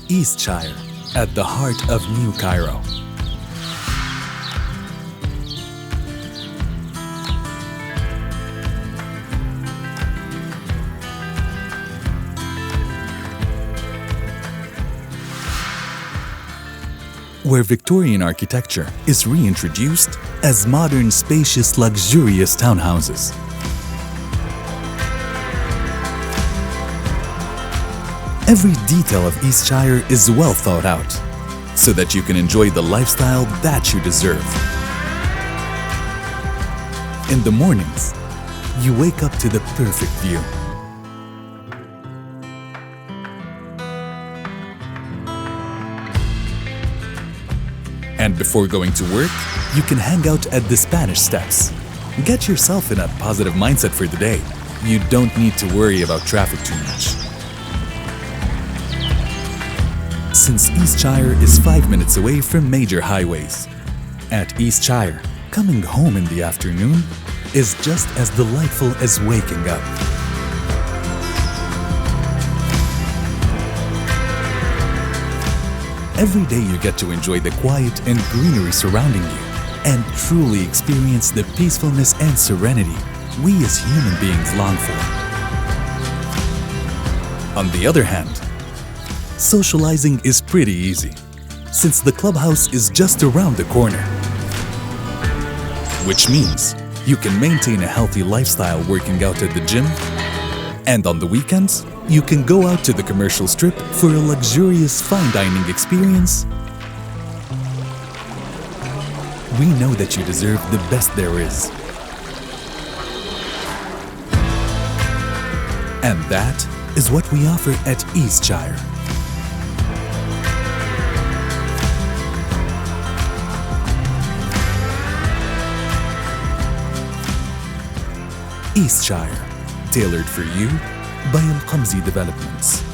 Eastshire, at the heart of New Cairo. Where Victorian architecture is reintroduced as modern, spacious, luxurious townhouses. Every detail of Eastshire is well thought out, so that you can enjoy the lifestyle that you deserve. In the mornings, you wake up to the perfect view. And before going to work, you can hang out at the Spanish Steps. Get yourself in a positive mindset for the day. You don't need to worry about traffic too much. Since Eastshire is 5 minutes away from major highways. At Eastshire, coming home in the afternoon is just as delightful as waking up. Every day you get to enjoy the quiet and greenery surrounding you and truly experience the peacefulness and serenity we as human beings long for. On the other hand, socializing is pretty easy, since the clubhouse is just around the corner. Which means you can maintain a healthy lifestyle working out at the gym, and on the weekends, you can go out to the commercial strip for a luxurious fine dining experience. We know that you deserve the best there is. And that is what we offer at Eastshire. Eastshire, tailored for you by Al Developments.